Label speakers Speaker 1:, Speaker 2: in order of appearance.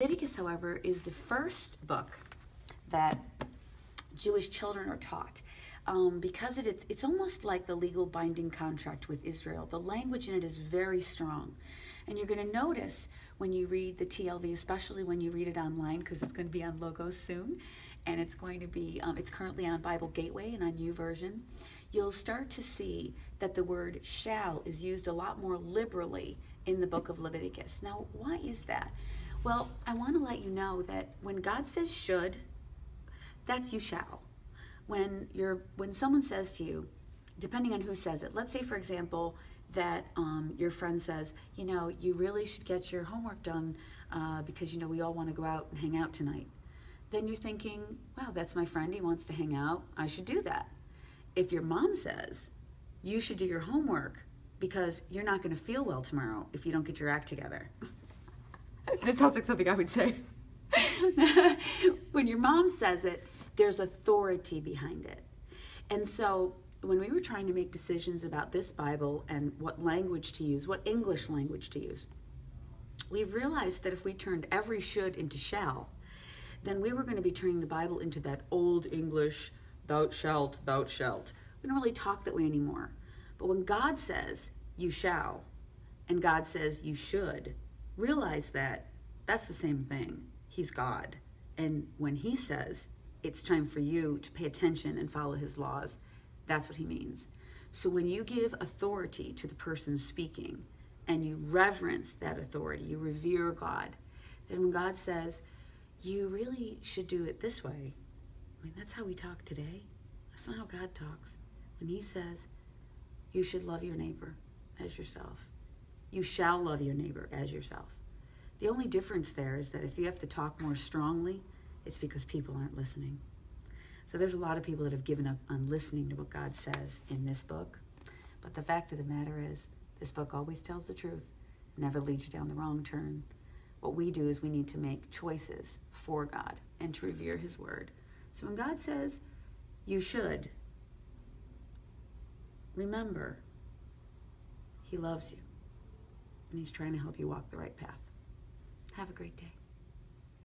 Speaker 1: Leviticus, however, is the first book that Jewish children are taught because it's almost like the legal binding contract with Israel. The language in it is very strong. And you're going to notice when you read the TLV, especially when you read it online, because it's going to be on Logos soon, and it's going to be, it's currently on Bible Gateway and on YouVersion, you'll start to see that the word shall is used a lot more liberally in the book of Leviticus. Now, why is that? Well, I want to let you know that when God says should, that's you shall. When someone says to you, depending on who says it, let's say, for example, that your friend says, you know, you really should get your homework done because, you know, we all want to go out and hang out tonight. Then you're thinking, wow, that's my friend. He wants to hang out. I should do that. If your mom says, you should do your homework because you're not going to feel well tomorrow if you don't get your act together. That sounds like something I would say. When your mom says it, there's authority behind it. And so when we were trying to make decisions about this Bible and what language to use, what English language to use, we realized that if we turned every should into shall, then we were going to be turning the Bible into that old English, thou shalt, thou shalt. We don't really talk that way anymore. But when God says, you shall, and God says, you should, realize that that's the same thing. He's God. And when he says, it's time for you to pay attention and follow his laws, that's what he means. So when you give authority to the person speaking and you reverence that authority, you revere God, then when God says, you really should do it this way, I mean, that's how we talk today. That's not how God talks. When he says, you should love your neighbor as yourself, you shall love your neighbor as yourself. The only difference there is that if you have to talk more strongly, it's because people aren't listening. So there's a lot of people that have given up on listening to what God says in this book. But the fact of the matter is, this book always tells the truth, never leads you down the wrong turn. What we do is we need to make choices for God and to revere his word. So when God says, you should, remember, he loves you. And he's trying to help you walk the right path. Have a great day.